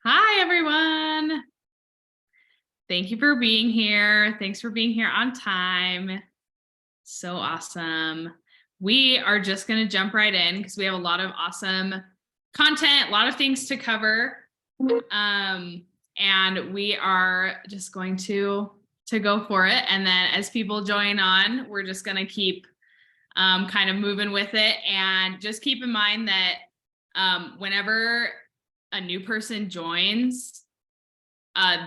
Hi, everyone. Thank you for being here. Thanks for being here on time. So awesome. We are just going to jump right in because we have a lot of awesome content, a lot of things to cover. And we are just going to go for it. And then as people join on, we're just going to keep kind of moving with it. And just keep in mind that whenever a new person joins,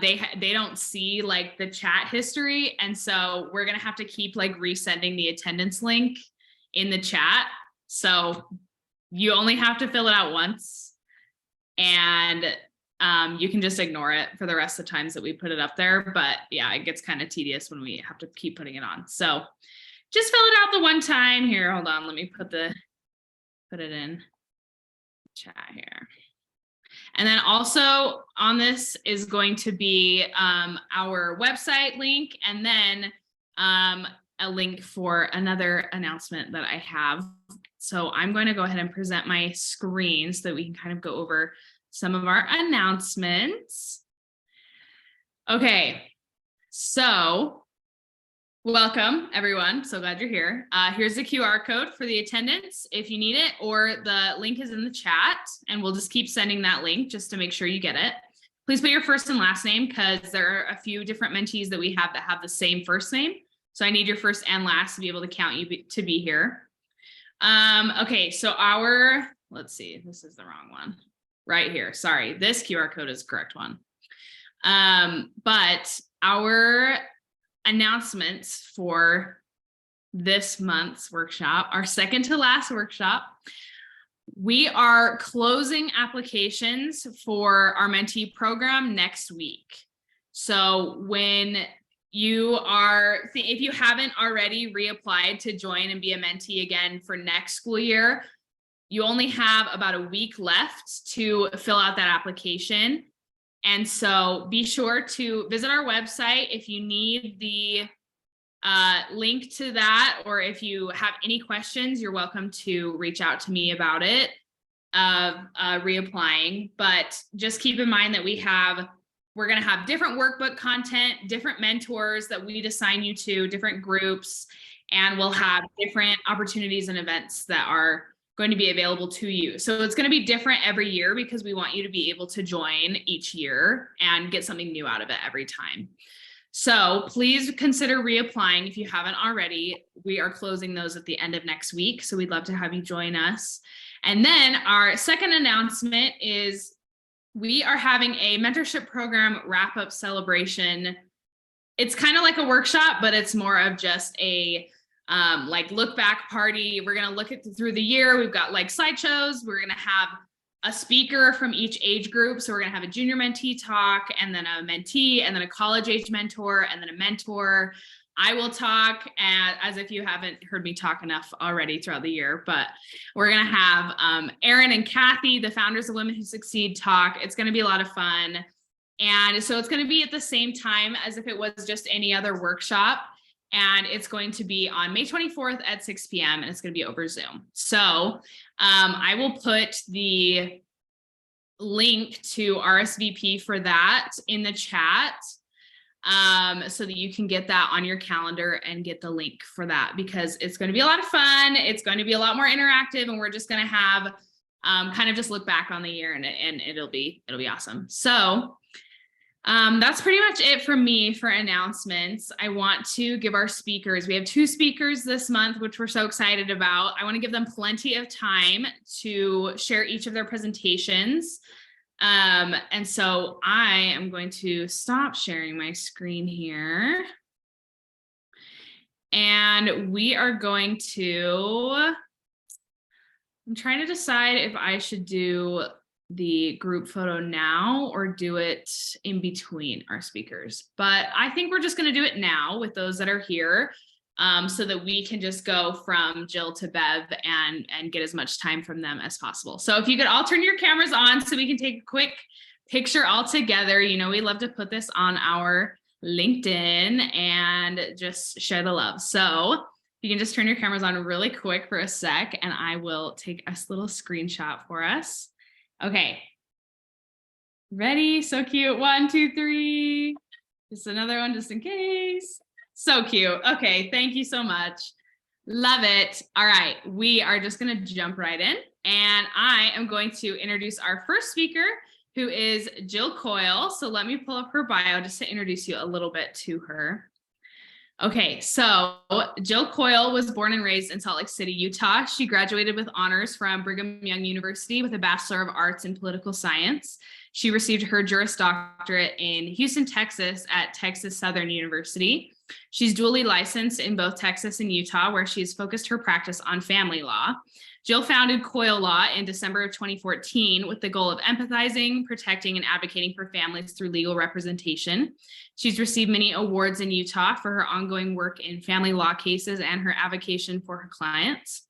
they don't see like the chat history, and so we're gonna have to keep like resending the attendance link in the chat. So you only have to fill it out once, and you can just ignore it for the rest of the times that we put it up there. But yeah, it gets kind of tedious when we have to keep putting it on. So just fill it out the one time. Here, hold on. Let me put it in chat here. And then also on this is going to be our website link, and then a link for another announcement that I have. So I'm going to go ahead and present my screen so that we can kind of go over some of our announcements. Okay, so welcome, everyone. So glad you're here. Here's the QR code for the attendance if you need it, or the link is in the chat, and we'll just keep sending that link just to make sure you get it. Please put your first and last name because there are a few different mentees that we have that have the same first name. So I need your first and last to be able to count you to be here. Okay, so let's see, this is the wrong one. Right here, sorry, this QR code is the correct one. But our announcements for this month's workshop, our second to last workshop, we are closing applications for our mentee program next week. So when you are, if you haven't already reapplied to join and be a mentee again for next school year, you only have about a week left to fill out that application. And so be sure to visit our website if you need the link to that, or if you have any questions, you're welcome to reach out to me about it, reapplying. But just keep in mind that we're going to have different workbook content, different mentors that we'd assign you to, different groups, and we'll have different opportunities and events that are going to be available to you. So it's going to be different every year because we want you to be able to join each year and get something new out of it every time. So please consider reapplying if you haven't already. We are closing those at the end of next week, so we'd love to have you join us. And then our second announcement is we are having a mentorship program wrap-up celebration. It's kind of like a workshop, but it's more of just a like look back party. We're going to look at through the year. We've got like slideshows. We're going to have a speaker from each age group. So we're going to have a junior mentee talk, and then a mentee, and then a college age mentor, and then a mentor. I will talk as if you haven't heard me talk enough already throughout the year, but we're going to have Erin and Kathy, the founders of Women Who Succeed, talk. It's going to be a lot of fun. And so it's going to be at the same time as if it was just any other workshop. And it's going to be on May 24th at 6 p.m. and it's going to be over Zoom. So I will put the link to RSVP for that in the chat so that you can get that on your calendar and get the link for that, because it's going to be a lot of fun. It's going to be a lot more interactive, and we're just going to have kind of just look back on the year, and it'll be awesome. So that's pretty much it from me for announcements. I want to give our speakers, we have 2 speakers this month, which we're so excited about. I want to give them plenty of time to share each of their presentations. And so I am going to stop sharing my screen here. And we are going to, I'm trying to decide if I should do the group photo now or do it in between our speakers, but I think we're just going to do it now with those that are here, so that we can just go from Jill to Bev and get as much time from them as possible. So if you could all turn your cameras on so we can take a quick picture all together. You know, we love to put this on our LinkedIn and just share the love. So you can just turn your cameras on really quick for a sec, and I will take a little screenshot for us. Okay. Ready? So cute. 1, 2, 3. Just another one just in case. So cute. Okay. Thank you so much. Love it. All right. We are just going to jump right in. And I am going to introduce our first speaker, who is Jill Coil. So let me pull up her bio just to introduce you a little bit to her. Okay, so Jill Coil was born and raised in Salt Lake City, Utah. She graduated with honors from Brigham Young University with a Bachelor of Arts in Political Science. She received her Juris Doctorate in Houston, Texas at Texas Southern University. She's dually licensed in both Texas and Utah, where she's focused her practice on family law. Jill founded Coil Law in December of 2014 with the goal of empathizing, protecting, and advocating for families through legal representation. She's received many awards in Utah for her ongoing work in family law cases and her advocacy for her clients.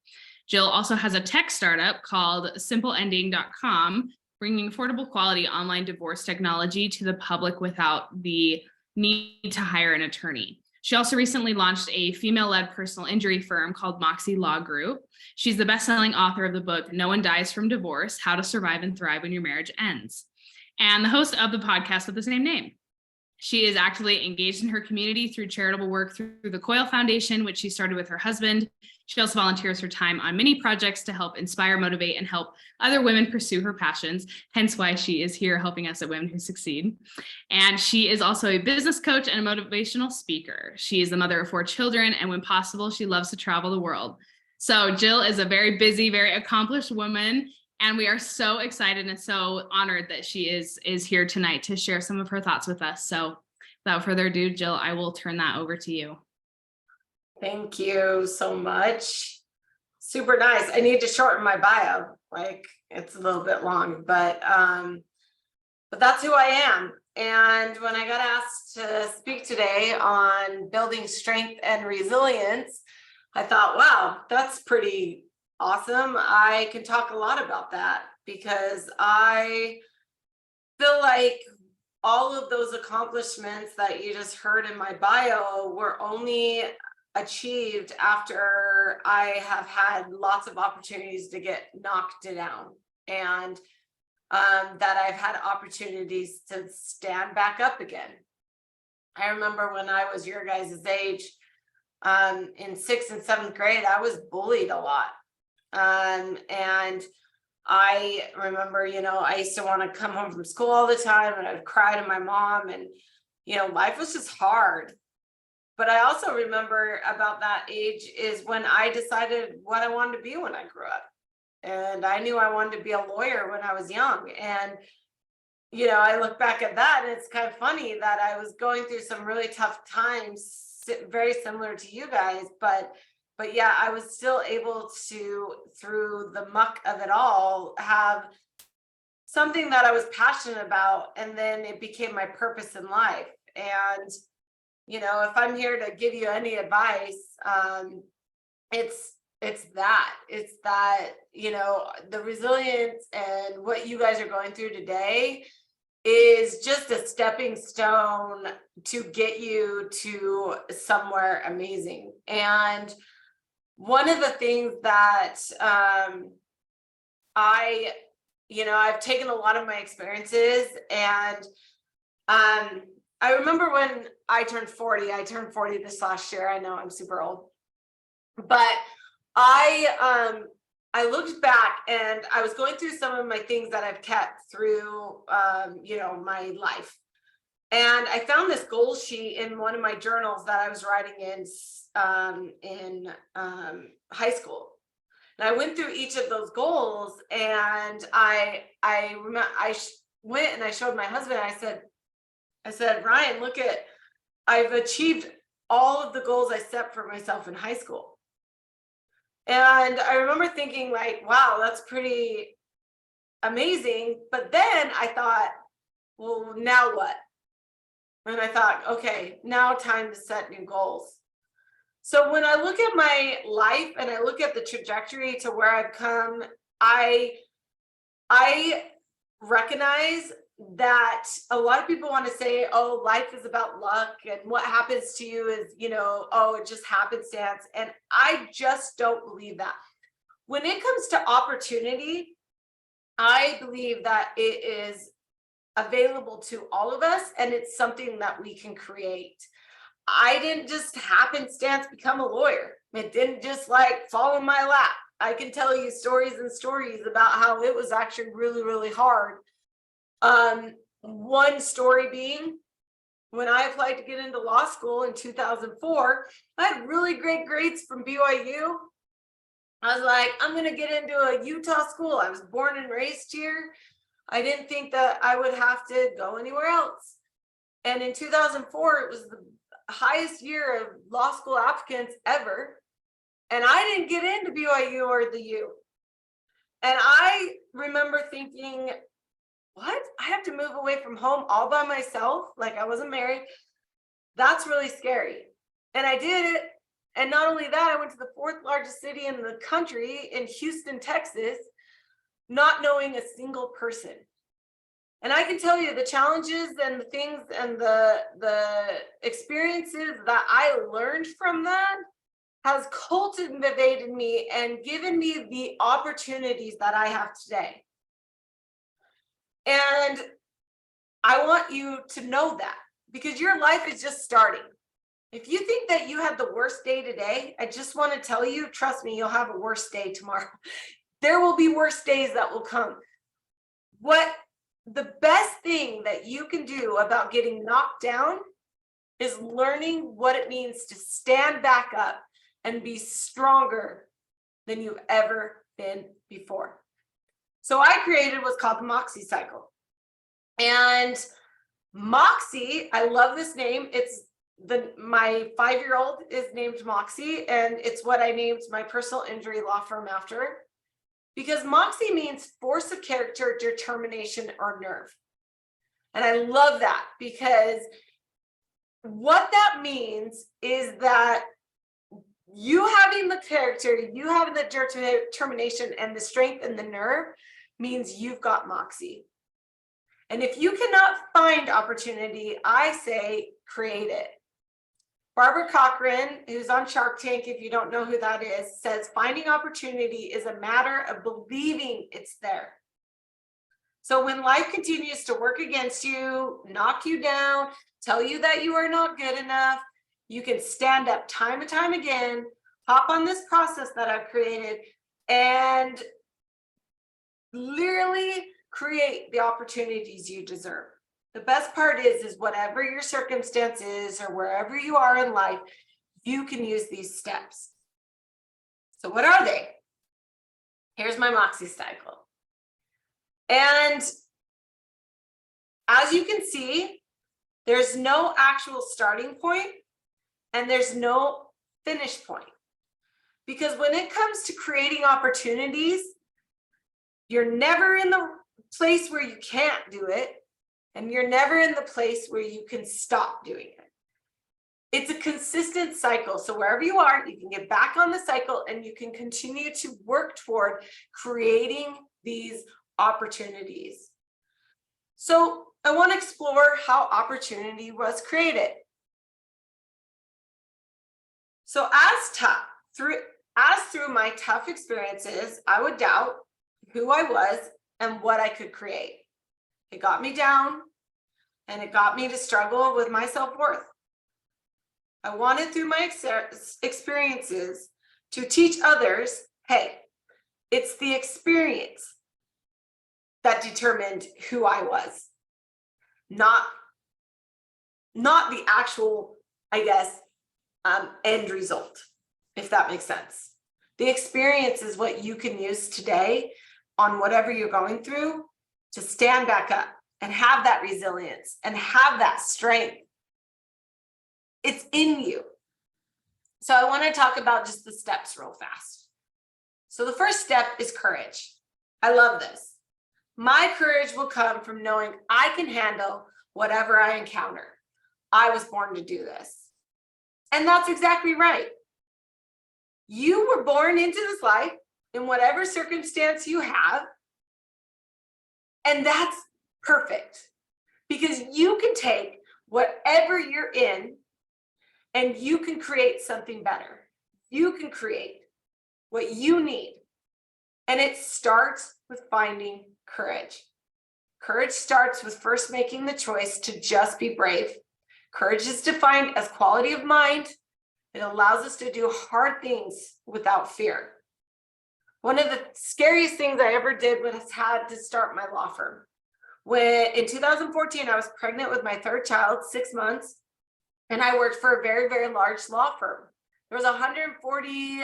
Jill also has a tech startup called simpleending.com, bringing affordable quality online divorce technology to the public without the need to hire an attorney. She also recently launched a female-led personal injury firm called Moxie Law Group. She's the best-selling author of the book, No One Dies from Divorce, How to Survive and Thrive When Your Marriage Ends, and the host of the podcast with the same name. She is actively engaged in her community through charitable work through the Coil Foundation, which she started with her husband. She also volunteers her time on many projects to help inspire, motivate, and help other women pursue her passions, hence why she is here helping us at Women Who Succeed. And she is also a business coach and a motivational speaker. She is the mother of 4 children, and when possible, she loves to travel the world. So Jill is a very busy, very accomplished woman, and we are so excited and so honored that she is here tonight to share some of her thoughts with us. So without further ado, Jill, I will turn that over to you. Thank you so much. Super nice. I need to shorten my bio. Like, it's a little bit long, but that's who I am. And when I got asked to speak today on building strength and resilience, I thought, wow, that's pretty awesome. I can talk a lot about that because I feel like all of those accomplishments that you just heard in my bio were only achieved after I have had lots of opportunities to get knocked down, and that I've had opportunities to stand back up again. I remember when I was your guys' age, in 6th and 7th grade, I was bullied a lot. And I remember, I used to want to come home from school all the time, and I'd cry to my mom, and, life was just hard. But I also remember about that age is when I decided what I wanted to be when I grew up. And I knew I wanted to be a lawyer when I was young. And, I look back at that, and it's kind of funny that I was going through some really tough times, very similar to you guys, but yeah, I was still able to, through the muck of it all, have something that I was passionate about, and then it became my purpose in life. And if I'm here to give you any advice, it's that the resilience and what you guys are going through today is just a stepping stone to get you to somewhere amazing. And one of the things that I've taken a lot of my experiences, and I remember when I turned 40 this last year. I know I'm super old, but I looked back, and I was going through some of my things that I've kept through, my life. And I found this goal sheet in one of my journals that I was writing in high school. And I went through each of those goals, and I remember I went and I showed my husband. I said, Ryan, look I've achieved all of the goals I set for myself in high school. And I remember thinking, like, wow, that's pretty amazing. But then I thought, well, now what? And I thought, okay, now time to set new goals. So when I look at my life and I look at the trajectory to where I've come, I recognize that a lot of people want to say, oh, life is about luck, and what happens to you is, oh, it just happenstance. And I just don't believe that. When it comes to opportunity, I believe that it is available to all of us, and it's something that we can create. I didn't just happenstance become a lawyer. It didn't just like fall in my lap. I can tell you stories and stories about how it was actually really, really hard. One story being, when I applied to get into law school in 2004, I had really great grades from BYU. I was like, I'm going to get into a Utah school. I was born and raised here. I didn't think that I would have to go anywhere else. And in 2004, it was the highest year of law school applicants ever. And I didn't get into BYU or the U. And I remember thinking, what? I have to move away from home all by myself? Like I wasn't married. That's really scary. And I did it. And not only that, I went to the 4th largest city in the country in Houston, Texas, not knowing a single person. And I can tell you the challenges and the things and the experiences that I learned from that has cultivated me and given me the opportunities that I have today. And I want you to know that, because your life is just starting. If you think that you had the worst day today, I just want to tell you, trust me, you'll have a worse day tomorrow. There will be worse days that will come. What the best thing that you can do about getting knocked down is learning what it means to stand back up and be stronger than you've ever been before. So I created what's called the Moxie Cycle. And Moxie, I love this name. It's my 5-year-old is named Moxie, and it's what I named my personal injury law firm after. Because Moxie means force of character, determination, or nerve. And I love that, because what that means is that you having the character, you having the determination and the strength and the nerve means you've got Moxie. And if you cannot find opportunity, I say create it. Barbara Cochran, who's on Shark Tank, if you don't know who that is, says finding opportunity is a matter of believing it's there. So when life continues to work against you, knock you down, tell you that you are not good enough, you can stand up time and time again, hop on this process that I've created, and literally create the opportunities you deserve. The best part is whatever your circumstances or wherever you are in life, you can use these steps. So what are they? Here's my Moxie Cycle. And as you can see, there's no actual starting point and there's no finish point. Because when it comes to creating opportunities, you're never in the place where you can't do it. And you're never in the place where you can stop doing it. It's a consistent cycle. So wherever you are, you can get back on the cycle and you can continue to work toward creating these opportunities. So I want to explore how opportunity was created. So through my tough experiences, I would doubt who I was and what I could create. It got me down and it got me to struggle with my self-worth. I wanted through my experiences to teach others, hey, it's the experience that determined who I was, not the actual, I guess, end result, if that makes sense. The experience is what you can use today on whatever you're going through to stand back up and have that resilience and have that strength. It's in you. So I want to talk about just the steps real fast. So the first step is courage. I love this. My courage will come from knowing I can handle whatever I encounter. I was born to do this. And that's exactly right. You were born into this life in whatever circumstance you have. And that's perfect, because you can take whatever you're in and you can create something better. You can create what you need. And it starts with finding courage. Courage starts with first making the choice to just be brave. Courage is defined as quality of mind. It allows us to do hard things without fear. One of the scariest things I ever did was had to start my law firm. When in 2014, I was pregnant with my third child, 6 months, and I worked for a very, very large law firm. There was 140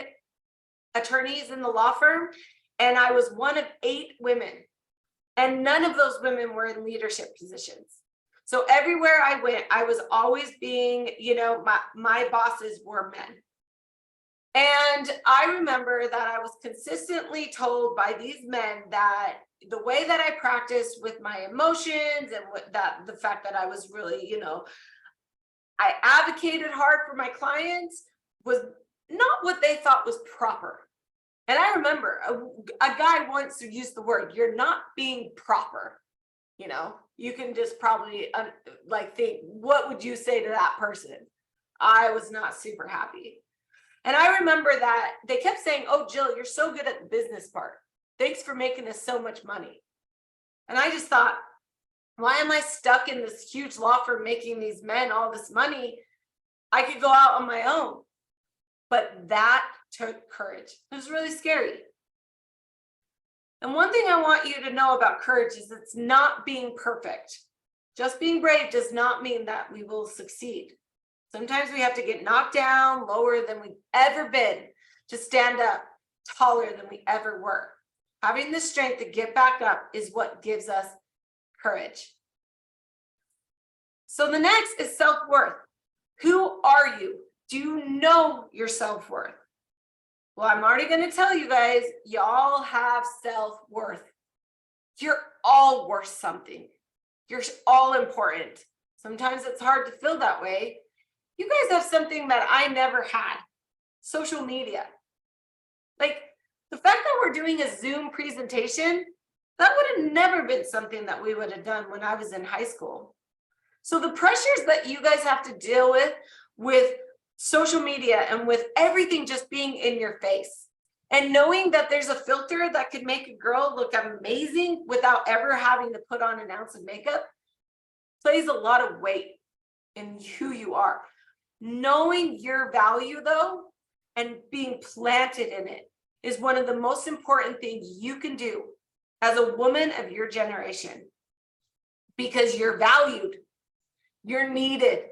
attorneys in the law firm, and I was one of 8 women. And none of those women were in leadership positions. So everywhere I went, I was always being, my bosses were men. And I remember that I was consistently told by these men that the way that I practiced with my emotions and the fact that I was really, I advocated hard for my clients was not what they thought was proper. And I remember a guy once used the word, "You're not being proper." You can just probably think, what would you say to that person? I was not super happy. And I remember that they kept saying, "Oh, Jill, you're so good at the business part. Thanks for making us so much money." And I just thought, why am I stuck in this huge law firm making these men all this money? I could go out on my own. But that took courage. It was really scary. And one thing I want you to know about courage is it's not being perfect. Just being brave does not mean that we will succeed. Sometimes we have to get knocked down lower than we've ever been to stand up taller than we ever were. Having the strength to get back up is what gives us courage. So the next is self-worth. Who are you? Do you know your self-worth? Well, I'm already going to tell you guys, y'all have self-worth. You're all worth something. You're all important. Sometimes it's hard to feel that way. You guys have something that I never had: social media. Like the fact that we're doing a Zoom presentation, that would have never been something that we would have done when I was in high school. So the pressures that you guys have to deal with social media and with everything just being in your face, and knowing that there's a filter that could make a girl look amazing without ever having to put on an ounce of makeup, plays a lot of weight in who you are. Knowing your value, though, and being planted in it is one of the most important things you can do as a woman of your generation, because you're valued, you're needed.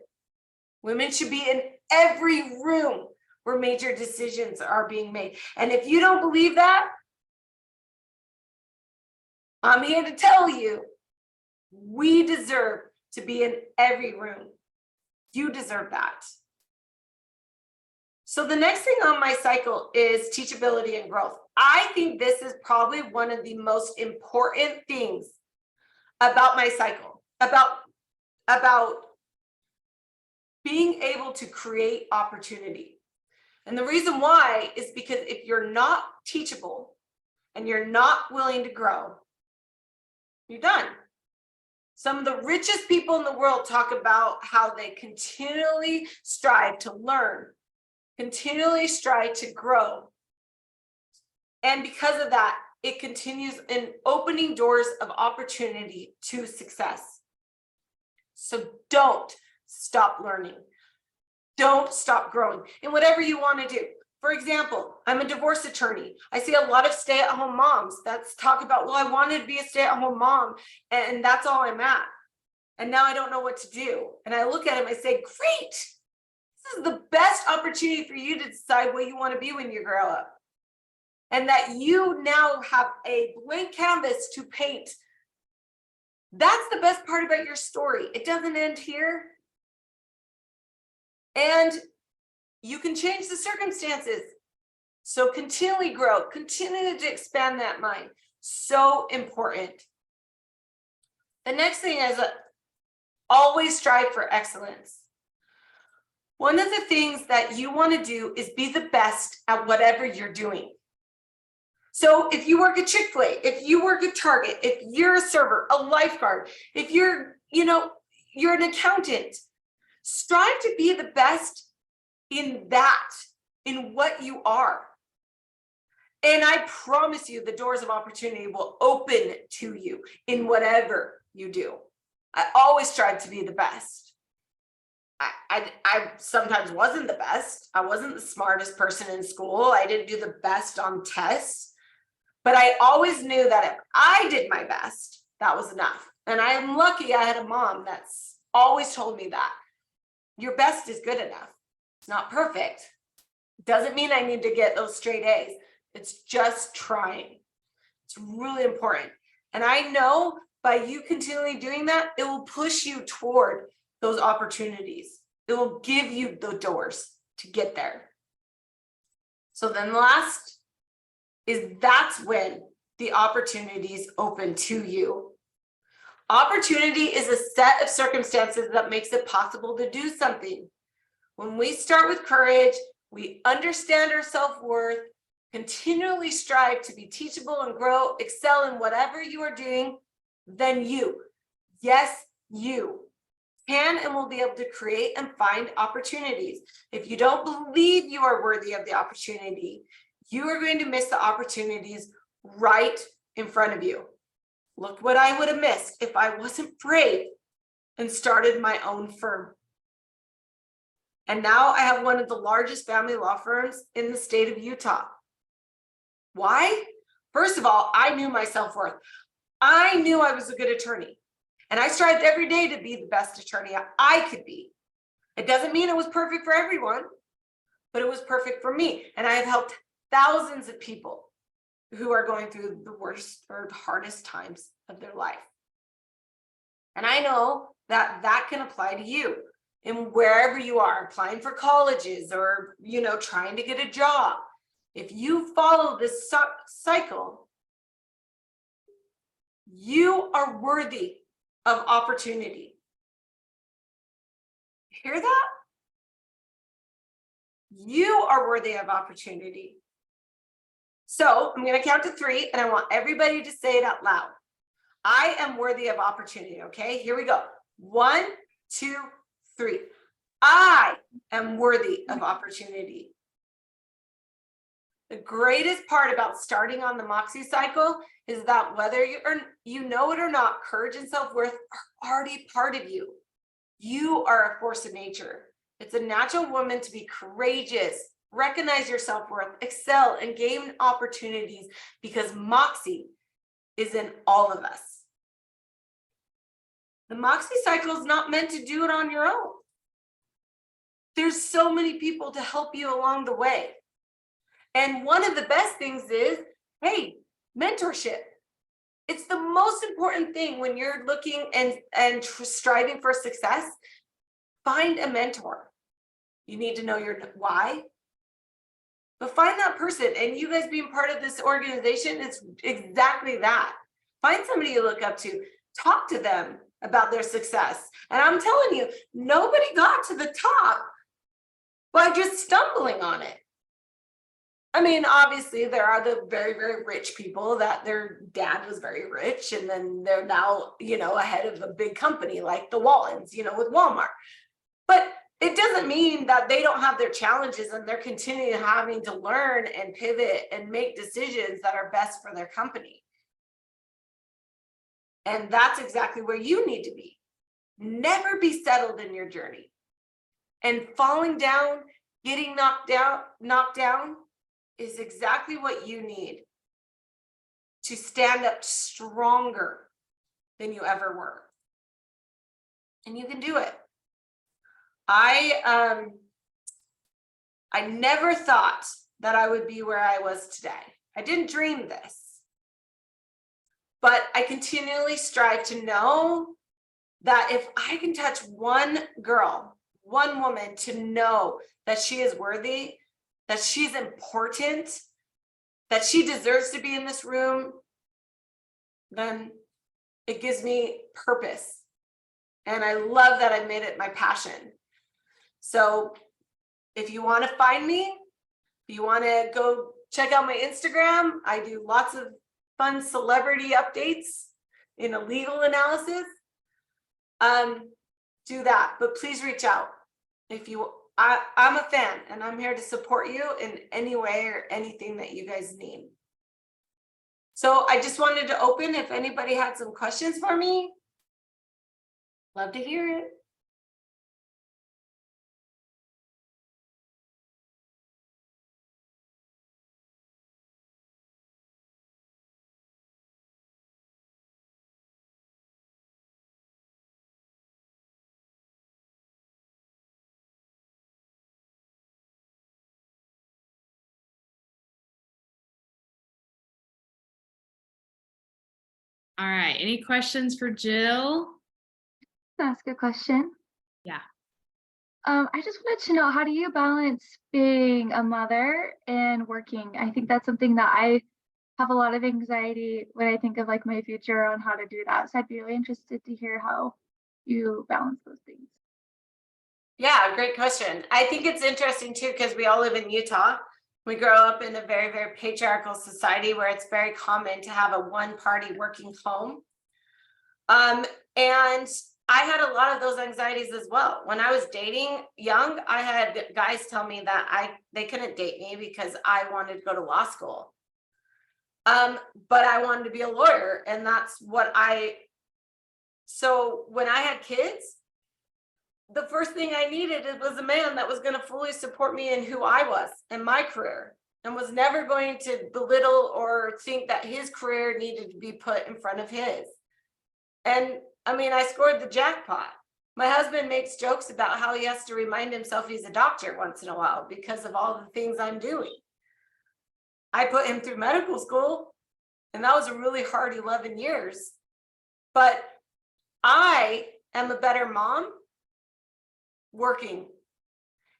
Women should be in every room where major decisions are being made. And if you don't believe that, I'm here to tell you, we deserve to be in every room. You deserve that. So the next thing on my cycle is teachability and growth. I think this is probably one of the most important things about my cycle, about being able to create opportunity. And the reason why is because if you're not teachable and you're not willing to grow, you're done. Some of the richest people in the world talk about how they continually strive to learn, continually strive to grow. And because of that, it continues in opening doors of opportunity to success. So don't stop learning. Don't stop growing in whatever you want to do. For example, I'm a divorce attorney. I see a lot of stay-at-home moms that talk about, well, I wanted to be a stay-at-home mom and that's all I'm at. And now I don't know what to do. And I look at them, I say, great. This is the best opportunity for you to decide what you want to be when you grow up. And that you now have a blank canvas to paint. That's the best part about your story. It doesn't end here. And you can change the circumstances. So continually grow, continue to expand that mind. So important. The next thing is always strive for excellence. One of the things that you want to do is be the best at whatever you're doing. So if you work at Chick-fil-A, if you work at Target, if you're a server, a lifeguard, if you're an accountant, strive to be the best in that, in what you are. And I promise you, the doors of opportunity will open to you in whatever you do. I always strive to be the best. I sometimes wasn't the best. I wasn't the smartest person in school. I didn't do the best on tests. But I always knew that if I did my best, that was enough. And I'm lucky I had a mom that's always told me that your best is good enough. It's not perfect. Doesn't mean I need to get those straight A's. It's just trying. It's really important. And I know by you continually doing that, it will push you toward those opportunities. It will give you the doors to get there. So then last is that's when the opportunities open to you. Opportunity is a set of circumstances that makes it possible to do something. When we start with courage, we understand our self-worth, continually strive to be teachable and grow, excel in whatever you are doing, then you, yes, you can and will be able to create and find opportunities. If you don't believe you are worthy of the opportunity, you are going to miss the opportunities right in front of you. Look what I would have missed if I wasn't brave and started my own firm. And now I have one of the largest family law firms in the state of Utah. Why? First of all, I knew my self-worth. I knew I was a good attorney. And I strived every day to be the best attorney I could be. It doesn't mean it was perfect for everyone, but it was perfect for me. And I have helped thousands of people who are going through the worst or hardest times of their life. And I know that that can apply to you in wherever you are, applying for colleges or, trying to get a job. If you follow this cycle, you are worthy of opportunity. Hear that? You are worthy of opportunity. So I'm going to count to 3 and I want everybody to say it out loud. I am worthy of opportunity. Okay, here we go. 1, 2, 3. I am worthy of opportunity. The greatest part about starting on the Moxie cycle is that whether you know it or not, courage and self-worth are already part of you. You are a force of nature. It's a natural woman to be courageous, recognize your self-worth, excel, and gain opportunities because Moxie is in all of us. The Moxie cycle is not meant to do it on your own. There's so many people to help you along the way. And one of the best things is, hey, mentorship. It's the most important thing when you're looking and striving for success. Find a mentor. You need to know your why. But find that person, and you guys being part of this organization is exactly that. Find somebody you look up to. Talk to them about their success. And I'm telling you, nobody got to the top by just stumbling on it. I mean, obviously, there are the very, very rich people that their dad was very rich, and then they're now, ahead of a big company like the Wallens, with Walmart. But it doesn't mean that they don't have their challenges and they're continuing having to learn and pivot and make decisions that are best for their company. And that's exactly where you need to be. Never be settled in your journey. And falling down, getting knocked down is exactly what you need to stand up stronger than you ever were. And you can do it. I never thought that I would be where I was today. I didn't dream this. But I continually strive to know that if I can touch one girl, one woman to know that she is worthy, that she's important, that she deserves to be in this room, then it gives me purpose. And I love that I made it my passion. So if you want to find me, if you want to go check out my Instagram, I do lots of fun celebrity updates in a legal analysis. Do that, but please reach out. I'm a fan and I'm here to support you in any way or anything that you guys need. So I just wanted to open if anybody had some questions for me. Love to hear it. All right, any questions for Jill? Ask a question. Yeah. I just wanted to know, how do you balance being a mother and working? I think that's something that I have a lot of anxiety when I think of like my future on how to do that. So I'd be really interested to hear how you balance those things. Yeah, great question. I think it's interesting too, because we all live in Utah. We grow up in a very, very patriarchal society where it's very common to have a one party working home. And I had a lot of those anxieties as well. When I was dating young, I had guys tell me that they couldn't date me because I wanted to go to law school. But I wanted to be a lawyer, and that's what so when I had kids, the first thing I needed was a man that was going to fully support me in who I was and my career, and was never going to belittle or think that his career needed to be put in front of his. And I mean, I scored the jackpot. My husband makes jokes about how he has to remind himself he's a doctor once in a while because of all the things I'm doing. I put him through medical school, and that was a really hard 11 years. But I am a better mom working.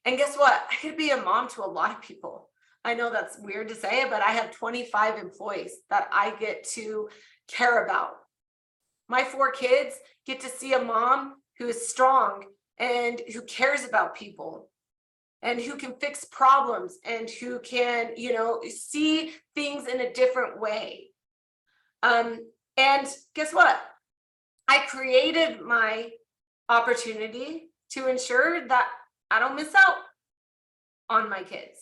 And guess what? I could be a mom to a lot of people. I know that's weird to say, but I have 25 employees that I get to care about. My 4 kids get to see a mom who is strong and who cares about people and who can fix problems and who can, see things in a different way. And guess what? I created my opportunity to ensure that I don't miss out on my kids.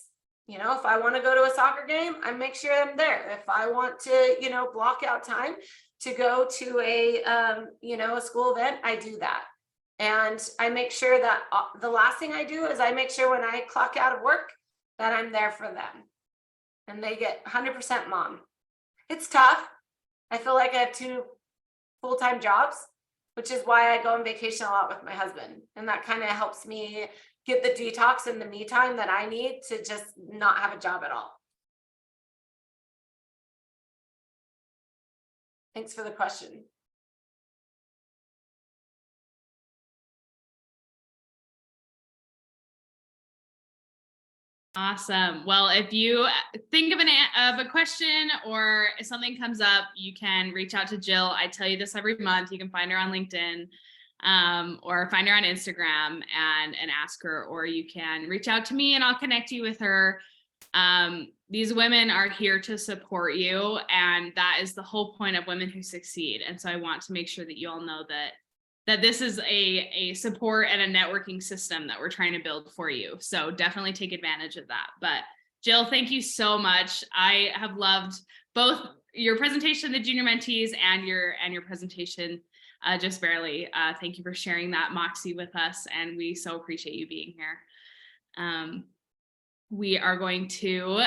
If I want to go to a soccer game, I make sure I'm there. If I want to, block out time to go to a school event, I do that. And I make sure that the last thing I do is I make sure when I clock out of work that I'm there for them. And they get 100% mom. It's tough. I feel like I have 2 full-time jobs, which is why I go on vacation a lot with my husband. And that kind of helps me get the detox and the me time that I need to just not have a job at all. Thanks for the question. Awesome. Well, if you think of a question or if something comes up, you can reach out to Jill. I tell you this every month. You can find her on LinkedIn or find her on Instagram and ask her, or you can reach out to me and I'll connect you with her. These women are here to support you, and that is the whole point of Women Who Succeed. And so I want to make sure that you all know that this is a support and a networking system that we're trying to build for you. So definitely take advantage of that. But Jill, thank you so much. I have loved both your presentation, the junior mentees, and your presentation, just barely. Thank you for sharing that moxie with us, and we so appreciate you being here. We are going to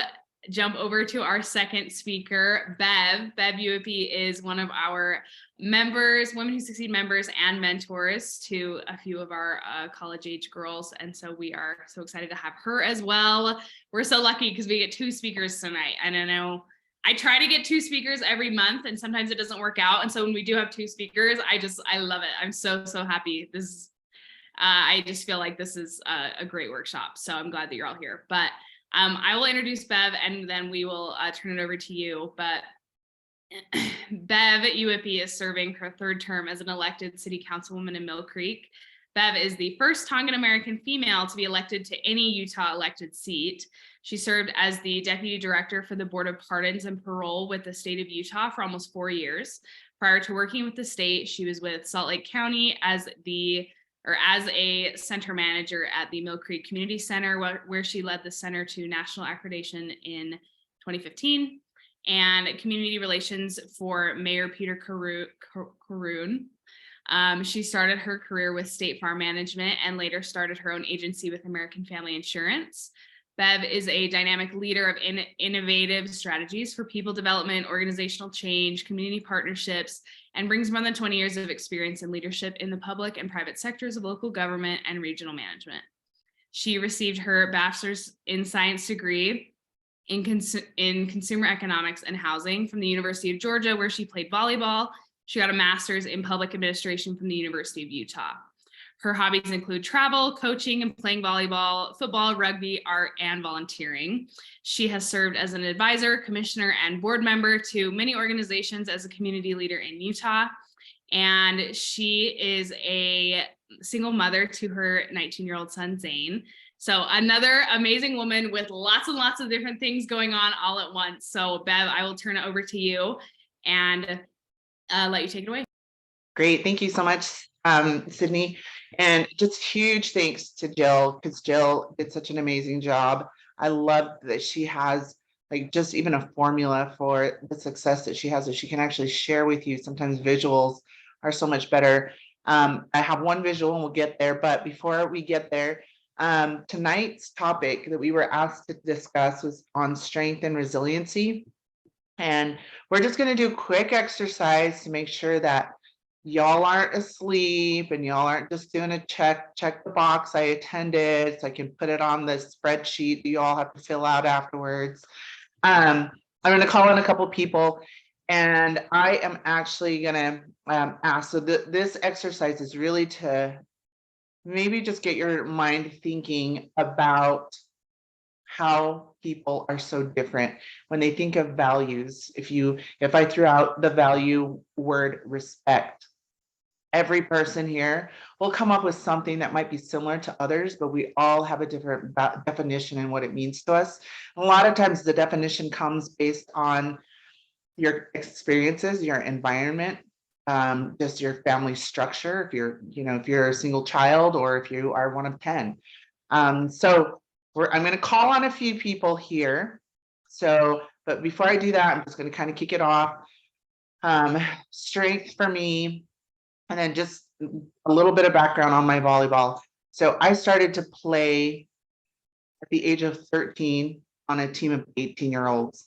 jump over to our second speaker, Bev. Bev Uipi is one of our members, Women Who Succeed members and mentors to a few of our college age girls. And so we are so excited to have her as well. We're so lucky because we get 2 speakers tonight. And I know I try to get 2 speakers every month and sometimes it doesn't work out. And so when we do have 2 speakers, I love it. I'm so happy. I just feel like this is a great workshop. So I'm glad that you're all here. But I will introduce Bev and then we will turn it over to you. But Bev Uipi is serving her 3rd term as an elected city councilwoman in Mill Creek. Bev is the first Tongan American female to be elected to any Utah elected seat. She served as the deputy director for the Board of Pardons and Parole with the state of Utah for almost 4 years. Prior to working with the state, she was with Salt Lake County as a center manager at the Mill Creek Community Center, where she led the center to national accreditation in 2015. and community relations for Mayor Peter Caroon. She started her career with State Farm Management and later started her own agency with American Family Insurance. Bev is a dynamic leader of innovative strategies for people development, organizational change, community partnerships, and brings more than 20 years of experience in leadership in the public and private sectors of local government and regional management. She received her bachelor's in science degree in consumer economics and housing from the University of Georgia, where she played volleyball. She got a master's in public administration from the University of Utah. Her hobbies include travel, coaching, and playing volleyball, football, rugby, art, and volunteering. She has served as an advisor, commissioner, and board member to many organizations as a community leader in Utah. And she is a single mother to her 19-year-old son, Zane. So another amazing woman with lots and lots of different things going on all at once. So Bev, I will turn it over to you and let you take it away. Great. Thank you so much, Sydney. And just huge thanks to Jill, because Jill did such an amazing job. I love that she has like just even a formula for the success that she has that she can actually share with you. Sometimes visuals are so much better. I have one visual and we'll get there, but before we get there, tonight's topic that we were asked to discuss was on strength and resiliency. And we're just going to do a quick exercise to make sure that y'all aren't asleep and y'all aren't just doing a check the box I attended so I can put it on the spreadsheet that you all have to fill out afterwards. I'm going to call in a couple people and I am actually going to ask, so this exercise is really to maybe just get your mind thinking about how people are so different when they think of values. If I threw out the value word respect, every person here will come up with something that might be similar to others, but we all have a different definition and what it means to us. A lot of times the definition comes based on your experiences, your environment, just your family structure, if you're a single child or if you are one of 10. So I'm going to call on a few people here. But before I do that, I'm just going to kind of kick it off. Strength for me, and then just a little bit of background on my volleyball. So I started to play at the age of 13 on a team of 18-year-olds.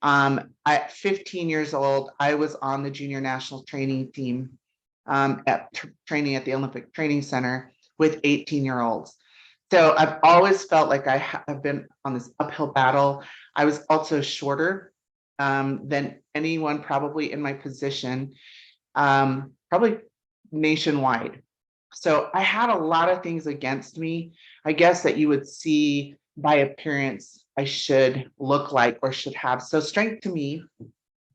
At 15 years old, I was on the junior national training team training at the Olympic Training Center with 18-year-olds. So I've always felt like I have been on this uphill battle. I was also shorter than anyone probably in my position, probably nationwide. So I had a lot of things against me, I guess, that you would see by appearance I should look like or should have. So strength to me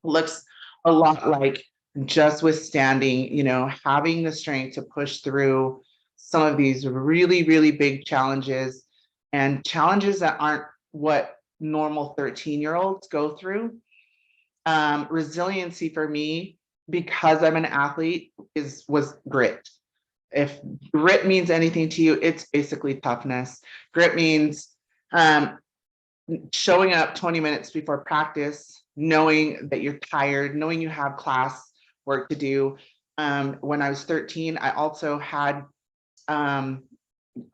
looks a lot like just withstanding, having the strength to push through some of these really, really big challenges and challenges that aren't what normal 13-year-olds go through. Resiliency for me, because I'm an athlete, was grit. If grit means anything to you, it's basically toughness. Grit means showing up 20 minutes before practice, knowing that you're tired, knowing you have class work to do. When I was 13, I also had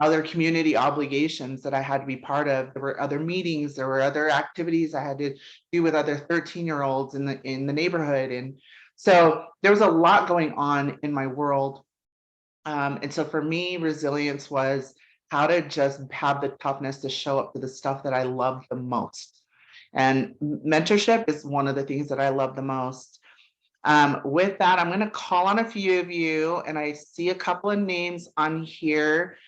other community obligations that I had to be part of. There were other meetings, there were other activities I had to do with other 13-year-olds in the neighborhood. And so there was a lot going on in my world. And so for me, resilience was how to just have the toughness to show up to the stuff that I love the most. And mentorship is one of the things that I love the most. With that, I'm going to call on a few of you, and I see a couple of names on here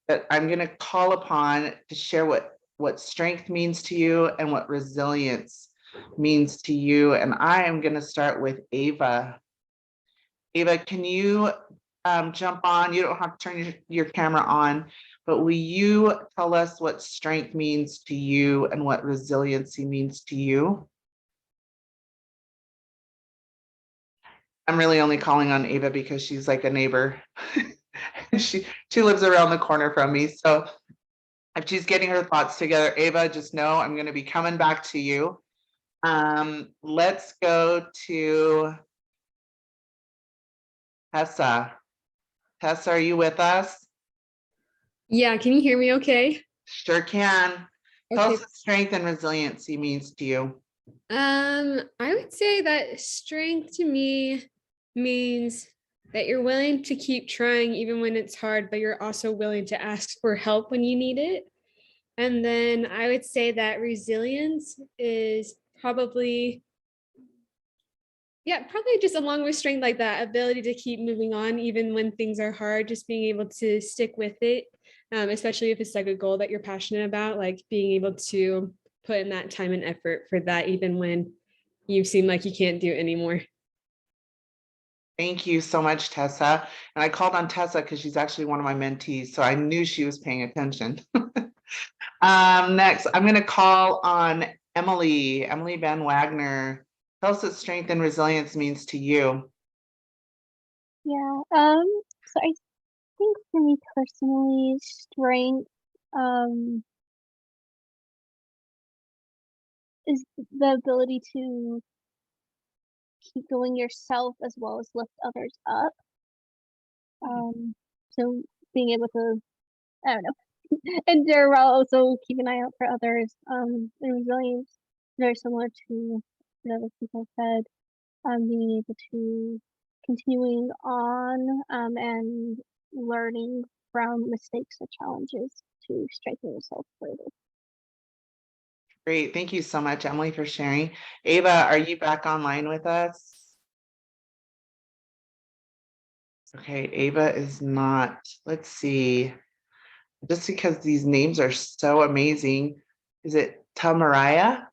that I'm going to call upon to share what strength means to you and what resilience means to you. And I am going to start with Ava. Ava, can you jump on? You don't have to turn your camera on, but will you tell us what strength means to you and what resiliency means to you? I'm really only calling on Ava because she's like a neighbor. She lives around the corner from me. So if she's getting her thoughts together, Ava, just know I'm going to be coming back to you. Let's go to Tessa. Tessa, are you with us? Yeah, can you hear me okay? Sure can. Tell Okay. us what strength and resiliency means to you. I would say that strength to me means that you're willing to keep trying even when it's hard, but you're also willing to ask for help when you need it. And then I would say that resilience is probably, yeah, probably just along with strength, like that ability to keep moving on even when things are hard, just being able to stick with it, especially if it's like a goal that you're passionate about, like being able to put in that time and effort for that, even when you seem like you can't do it anymore. Thank you so much, Tessa. And I called on Tessa because she's actually one of my mentees, so I knew she was paying attention. Next, I'm going to call on Emily Van Wagner. Tell us what strength and resilience means to you. Yeah, so I think for me personally, strength is the ability to keep going yourself as well as lift others up. So being able to, I don't know, endure while also keep an eye out for others. And resilience, very similar to what other people said, being able to continuing on and learning from mistakes or challenges to strengthen yourself further. Great. Thank you so much, Emily, for sharing. Ava, are you back online with us? Okay, Ava is not. Let's see. Just because these names are so amazing. Is it Tamaraya?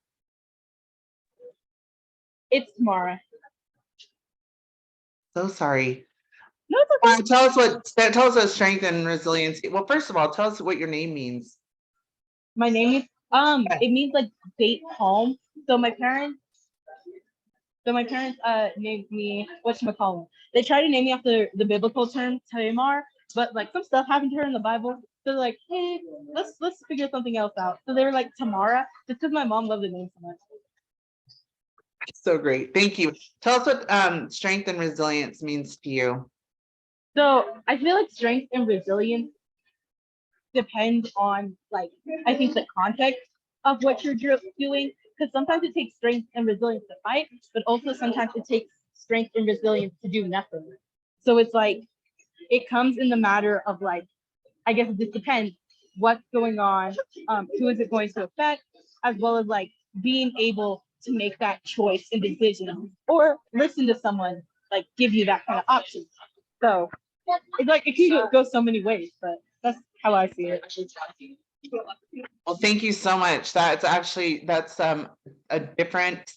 It's Tamara. So sorry. No, it's okay. Tell us what strength and resiliency. Well, first of all, tell us what your name means. My name is it means like date home. So my parents named me whatchamacallit. They tried to name me after the biblical term Tamar, but like some stuff happened to her in the Bible. So they're like, hey, let's figure something else out. So they were like Tamara, just because my mom loved the name so much. So great. Thank you. Tell us what strength and resilience means to you. So I feel like strength and resilience depend on like I think the context of what you're doing, because sometimes it takes strength and resilience to fight, but also sometimes it takes strength and resilience to do nothing. So it's like it comes in the matter of like, I guess it just depends what's going on, who is it going to affect, as well as like being able to make that choice and decision or listen to someone like give you that kind of option. So it's like it can go so many ways, but that's how I see it. Well, thank you so much. That's a different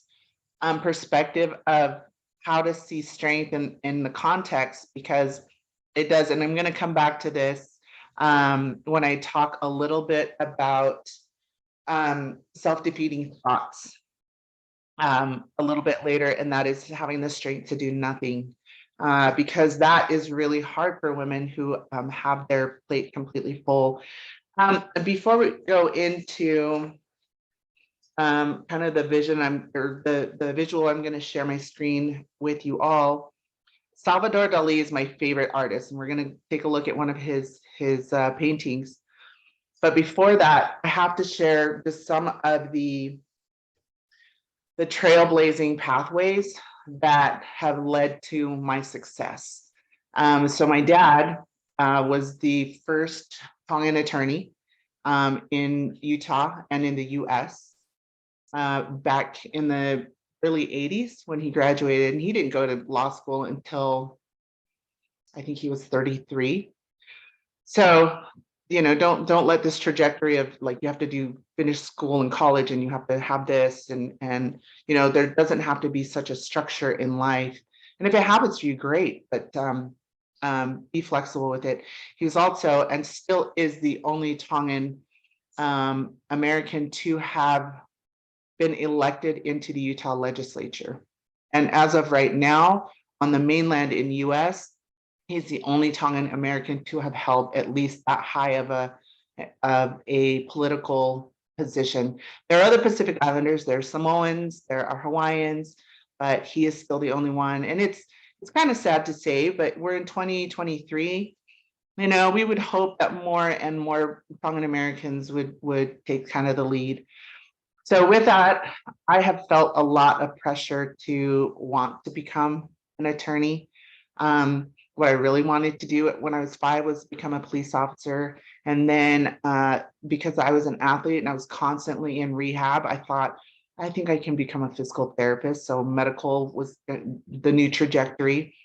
perspective of how to see strength in the context, because it does. And I'm going to come back to this when I talk a little bit about self-defeating thoughts a little bit later, and that is having the strength to do nothing. Because that is really hard for women who have their plate completely full. Before we go into kind of the vision, the visual, I'm going to share my screen with you all. Salvador Dali is my favorite artist, and we're going to take a look at one of his paintings. But before that, I have to share just some of the trailblazing pathways that have led to my success. So my dad was the first Tongan attorney in Utah and in the US back in the early 80s when he graduated, and he didn't go to law school until I think he was 33. So, you know, don't let this trajectory of like you have to finish school and college and you have to have this and you know, there doesn't have to be such a structure in life. And if it happens to you, great, but be flexible with it. He was also and still is the only Tongan American to have been elected into the Utah legislature. And as of right now, on the mainland in US, he's the only Tongan American to have held at least that high of a political position. There are other Pacific Islanders, there are Samoans, there are Hawaiians, but he is still the only one. And it's kind of sad to say, but we're in 2023. You know, we would hope that more and more Tongan Americans would take kind of the lead. So with that, I have felt a lot of pressure to want to become an attorney. What I really wanted to do when I was 5 was become a police officer. And then because I was an athlete and I was constantly in rehab, I thought, I think I can become a physical therapist. So medical was the new trajectory.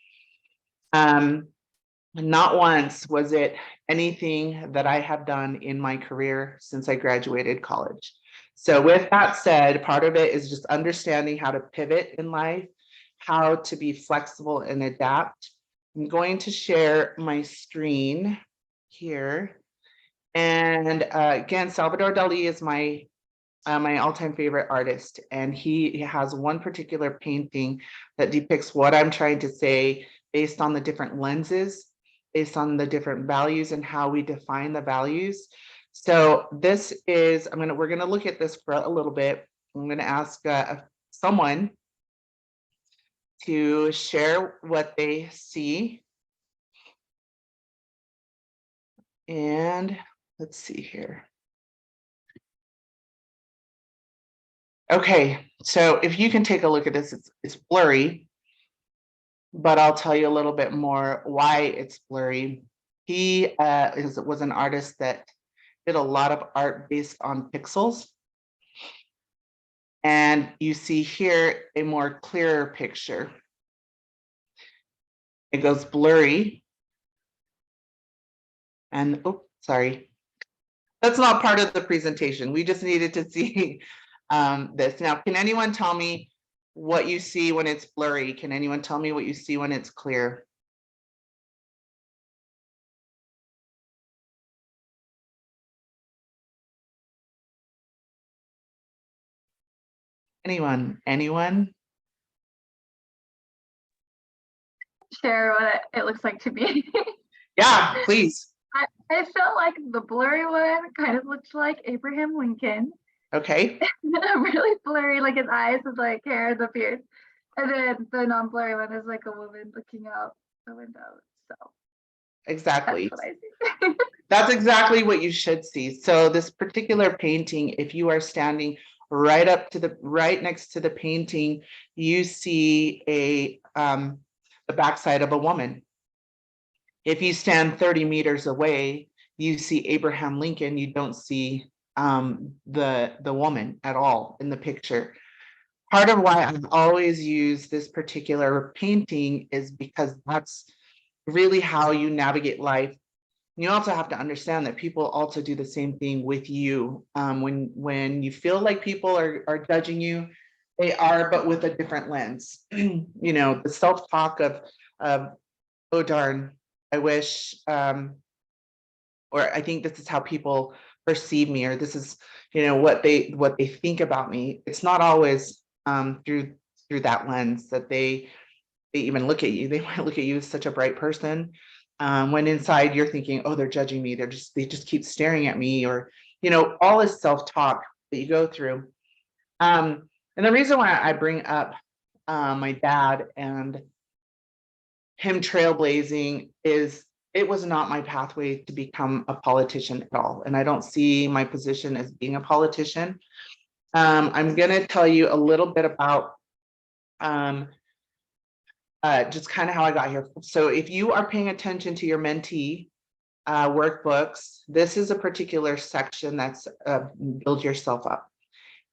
Not once was it anything that I have done in my career since I graduated college. So with that said, part of it is just understanding how to pivot in life, how to be flexible and adapt. I'm going to share my screen here. And again, Salvador Dali is my all-time favorite artist. And he has one particular painting that depicts what I'm trying to say based on the different lenses, based on the different values and how we define the values. So this is, we're gonna look at this for a little bit. I'm gonna ask someone to share what they see. And let's see here. Okay, so if you can take a look at this, it's blurry, but I'll tell you a little bit more why it's blurry. He was an artist that did a lot of art based on pixels. And you see here a more clearer picture. It goes blurry. And, oh, sorry. That's not part of the presentation. We just needed to see this. Now, can anyone tell me what you see when it's blurry? Can anyone tell me what you see when it's clear? Anyone? Share what it looks like to me. Yeah, please. I felt like the blurry one kind of looked like Abraham Lincoln. Okay. Really blurry, like his eyes with like hair, the beard. And then the non-blurry one is like a woman looking out the window. So Exactly. that's what I see. That's exactly what you should see. So this particular painting, if you are standing right next to the painting, you see the backside of a woman. If you stand 30 meters away, you see Abraham Lincoln. You don't see the woman at all in the picture. Part of why I've always used this particular painting is because that's really how you navigate life. You also have to understand that people also do the same thing with you. When you feel like people are judging you, they are, but with a different lens. You know, the self-talk of oh darn, I wish, or I think this is how people perceive me, or this is, you know, what they think about me. It's not always through that lens that they even look at you. They might look at you as such a bright person. When inside you're thinking, oh, they're judging me. They just keep staring at me, or, you know, all this self-talk that you go through. And the reason why I bring up my dad and him trailblazing is it was not my pathway to become a politician at all. And I don't see my position as being a politician. I'm going to tell you a little bit about just kind of how I got here. So if you are paying attention to your Mentee workbooks, this is a particular section that's build yourself up.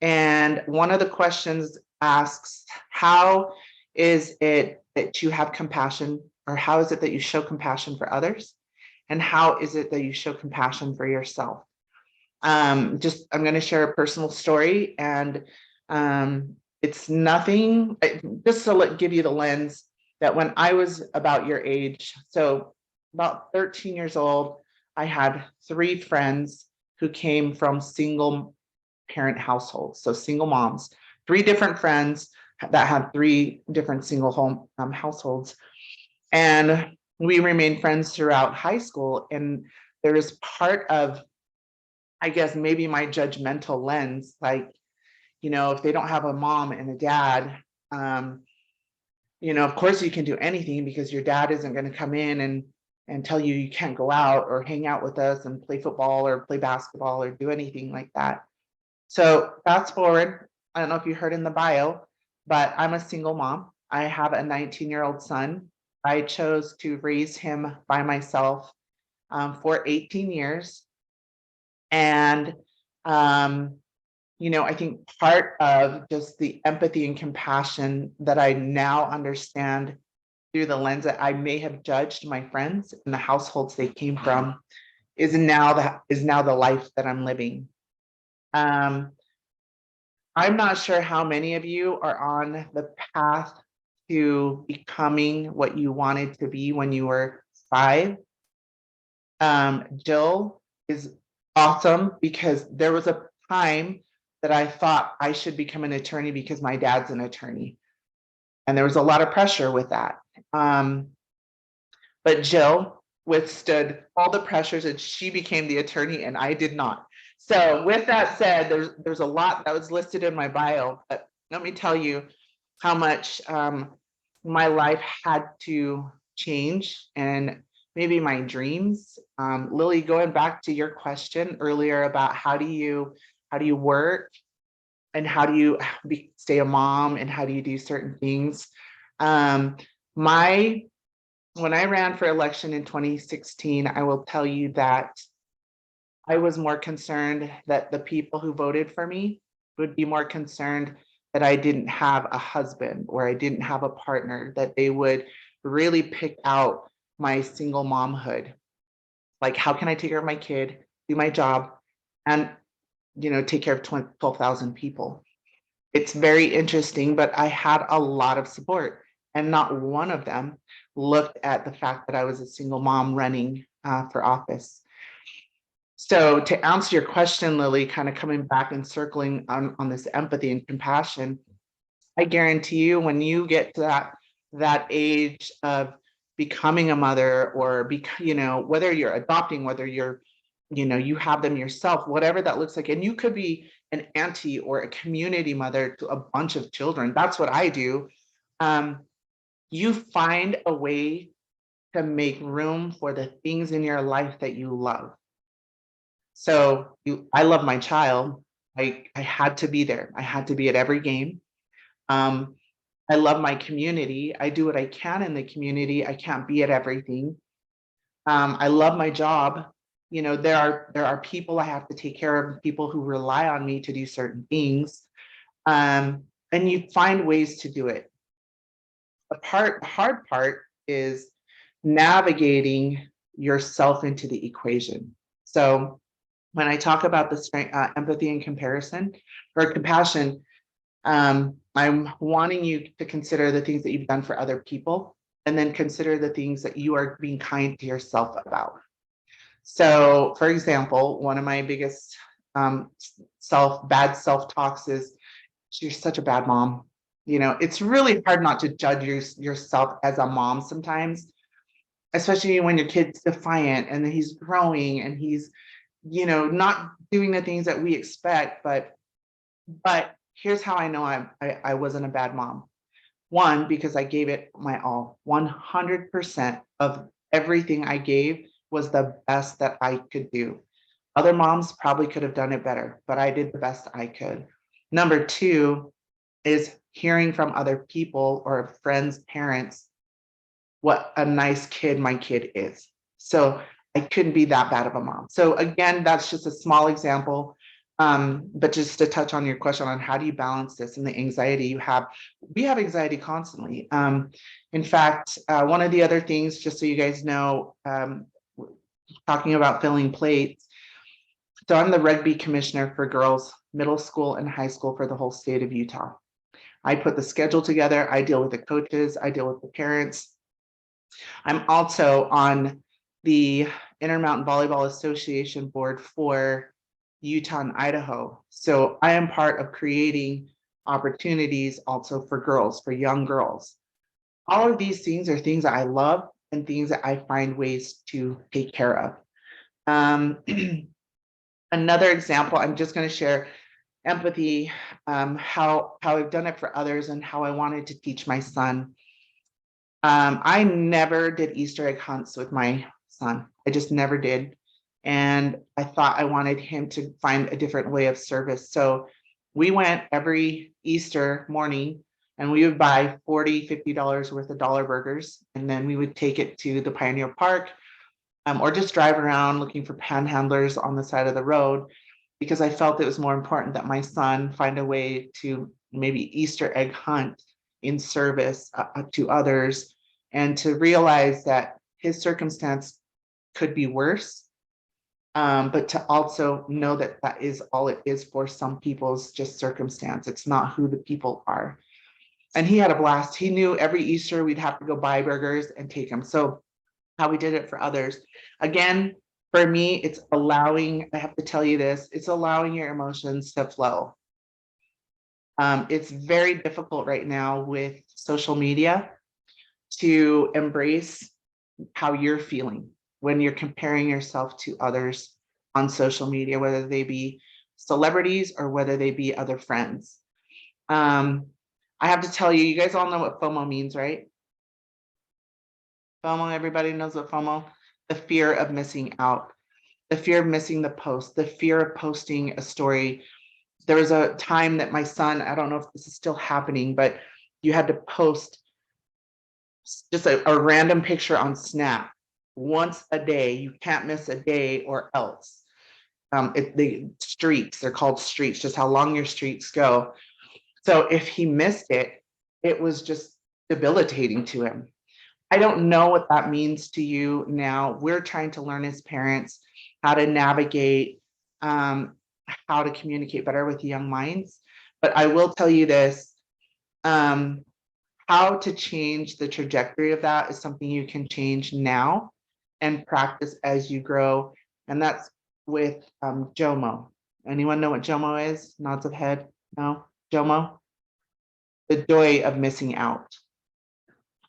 And one of the questions asks, how is it that you have compassion, or how is it that you show compassion for others? And how is it that you show compassion for yourself? I'm going to share a personal story, and it's nothing, just to give you the lens that when I was about your age, so about 13 years old, I had 3 friends who came from single parent households, so single moms, 3 different friends that had 3 different single home households. And we remained friends throughout high school. And there is part of I guess maybe my judgmental lens, like, if they don't have a mom and a dad, of course you can do anything because your dad isn't going to come in and tell you you can't go out or hang out with us and play football or play basketball or do anything like that. So fast forward, I don't know if you heard in the bio, but I'm a single mom. I have a 19-year-old son. I chose to raise him by myself for 18 years. And, I think part of just the empathy and compassion that I now understand through the lens that I may have judged my friends and the households they came from is now the life that I'm living. I'm not sure how many of you are on the path to becoming what you wanted to be when you were 5. Jill is awesome because there was a time that I thought I should become an attorney because my dad's an attorney. And there was a lot of pressure with that. But Jill withstood all the pressures and she became the attorney and I did not. So with that said, there's a lot that was listed in my bio, but let me tell you how much my life had to change and maybe my dreams. Lily, going back to your question earlier about how do you work and how do you stay a mom and how do you do certain things? When I ran for election in 2016, I will tell you that I was more concerned that the people who voted for me would be more concerned that I didn't have a husband or I didn't have a partner, that they would really pick out my single momhood. Like, how can I take care of my kid, do my job, and take care of 12,000 people? It's very interesting, but I had a lot of support, and not one of them looked at the fact that I was a single mom running for office. So to answer your question, Lily, kind of coming back and circling on this empathy and compassion, I guarantee you when you get to that age of becoming a mother or whether you're adopting, whether you're you have them yourself, whatever that looks like, and you could be an auntie or a community mother to a bunch of children. That's what I do. You find a way to make room for the things in your life that you love. So I love my child. I had to be there. I had to be at every game. I love my community. I do what I can in the community. I can't be at everything. I love my job. There are people I have to take care of, people who rely on me to do certain things. And you find ways to do it. The hard part is navigating yourself into the equation. So when I talk about the strength, empathy and comparison or compassion, I'm wanting you to consider the things that you've done for other people, and then consider the things that you are being kind to yourself about. So, for example, one of my biggest bad self-talks is, you're such a bad mom. It's really hard not to judge yourself as a mom sometimes, especially when your kid's defiant and he's growing and he's, not doing the things that we expect. But here's how I know I wasn't a bad mom. One, because I gave it my all. 100% of everything I gave was the best that I could do. Other moms probably could have done it better, but I did the best I could. Number 2 is hearing from other people or friends, parents, what a nice kid my kid is. So I couldn't be that bad of a mom. So again, that's just a small example. But just to touch on your question on how do you balance this and the anxiety you have, we have anxiety constantly. In fact, one of the other things, just so you guys know, talking about filling plates. So I'm the rugby commissioner for girls, middle school and high school for the whole state of Utah. I put the schedule together. I deal with the coaches. I deal with the parents. I'm also on the Intermountain Volleyball Association board for Utah and Idaho. So I am part of creating opportunities also for girls, for young girls. All of these things are things that I love and things that I find ways to take care of. Another example, I'm just going to share empathy, how I've done it for others and how I wanted to teach my son. I never did Easter egg hunts with my son. I just never did. And I thought I wanted him to find a different way of service. So we went every Easter morning and we would buy $40, $50 worth of dollar burgers. And then we would take it to the Pioneer Park, or just drive around looking for panhandlers on the side of the road, because I felt it was more important that my son find a way to maybe Easter egg hunt in service to others, and to realize that his circumstance could be worse, but to also know that that is all it is for some people's just circumstance. It's not who the people are. And he had a blast. He knew every Easter we'd have to go buy burgers and take him. So how we did it for others. Again, for me, it's allowing, I have to tell you this, it's allowing your emotions to flow. It's very difficult right now with social media to embrace how you're feeling when you're comparing yourself to others on social media, whether they be celebrities or whether they be other friends. I have to tell you, you guys all know what FOMO means, right? FOMO, everybody knows what FOMO, the fear of missing out, the fear of missing the post, the fear of posting a story. There was a time that my son, I don't know if this is still happening, but you had to post just a random picture on Snap once a day. You can't miss a day or else. The streaks, they're called streaks, just how long your streaks go. So if he missed it, it was just debilitating to him. I don't know what that means to you now. We're trying to learn as parents how to navigate, how to communicate better with young minds. But I will tell you this, how to change the trajectory of that is something you can change now and practice as you grow. And that's with JOMO. Anyone know what JOMO is? Nods of head. No? JOMO? The joy of missing out.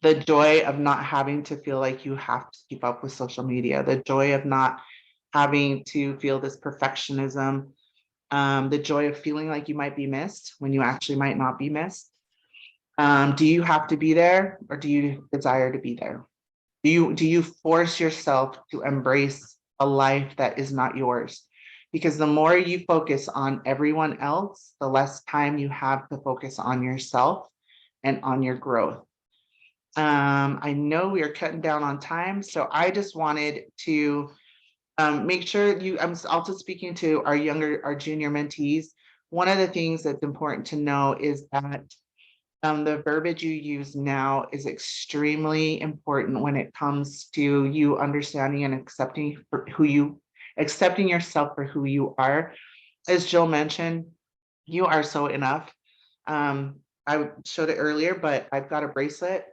The joy of not having to feel like you have to keep up with social media. The joy of not having to feel this perfectionism. The joy of feeling like you might be missed when you actually might not be missed. Do you have to be there, or do you desire to be there? Do you force yourself to embrace a life that is not yours? Because the more you focus on everyone else, the less time you have to focus on yourself and on your growth. I know we are cutting down on time, so I just wanted to make sure I'm also speaking to our junior mentees. One of the things that's important to know is that the verbiage you use now is extremely important when it comes to you understanding and accepting yourself for who you are. As Jill mentioned, you are so enough. I showed it earlier, but I've got a bracelet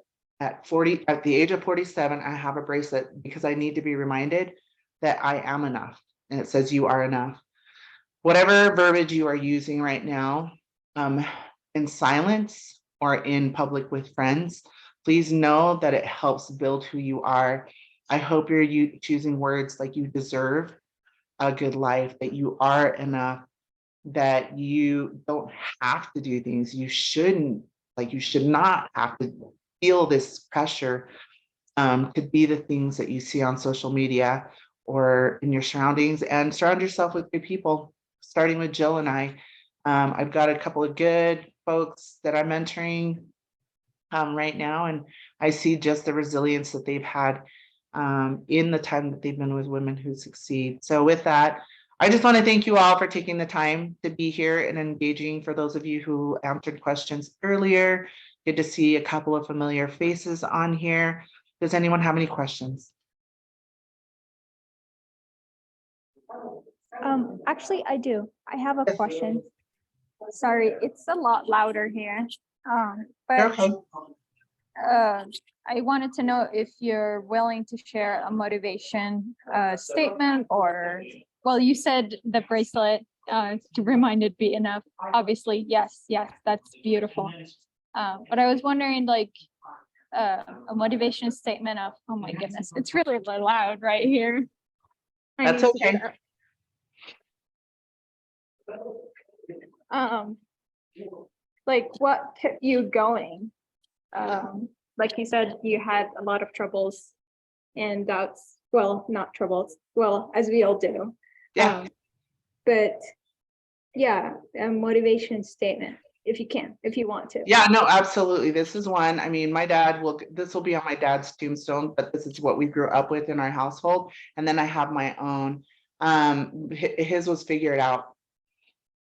at the age of 47. I have a bracelet because I need to be reminded that I am enough, and it says you are enough. Whatever verbiage you are using right now, in silence or in public with friends, please know that it helps build who you are. I hope you're choosing words like you deserve a good life, that you are enough, that you don't have to do things you shouldn't, like you should not have to feel this pressure to be the things that you see on social media or in your surroundings, and surround yourself with good people, starting with Jill and I. I've got a couple of good folks that I'm mentoring right now, and I see just the resilience that they've had in the time that they've been with Women Who Succeed. So with that, I just want to thank you all for taking the time to be here and engaging. For those of you who answered questions earlier, good to see a couple of familiar faces on here. Does anyone have any questions? Actually, I do. I have a question. Sorry, it's a lot louder here. But Okay. I wanted to know if you're willing to share a motivation statement, or, well, you said the bracelet to reminded be enough. Obviously, yes, that's beautiful. But I was wondering, like, a motivation statement of, oh my goodness, it's really loud right here. That's okay. Like what kept you going? Like you said, you had a lot of troubles and doubts. Well, not troubles. Well, as we all do. Yeah. But yeah, a motivation statement, if you can, if you want to. Yeah, no, absolutely. This is one. I mean, this will be on my dad's tombstone, but this is what we grew up with in our household. And then I have my own. His was figured out.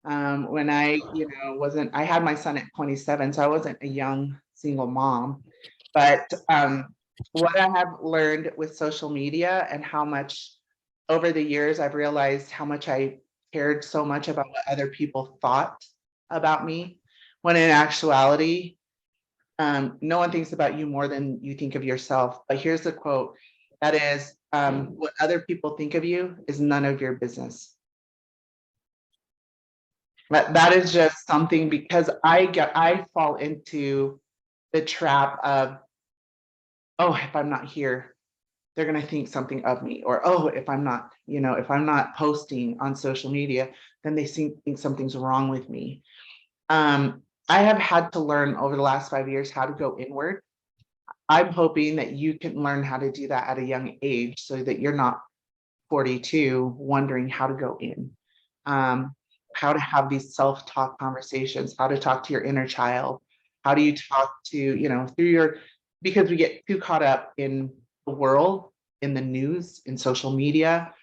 When I, I had my son at 27, so I wasn't a young single mom. But what I have learned with social media and how much over the years I've realized how much I cared so much about what other people thought about me, when in actuality, no one thinks about you more than you think of yourself. But here's the quote, that is, what other people think of you is none of your business. That is just something, because I fall into the trap of, oh, if I'm not here, they're going to think something of me, or, oh, if I'm not posting on social media, then they think something's wrong with me. I have had to learn over the last 5 years how to go inward. I'm hoping that you can learn how to do that at a young age, so that you're not 42 wondering how to go in, how to have these self-talk conversations, how to talk to your inner child, how do you talk to, because we get too caught up in the world, in the news, in social media,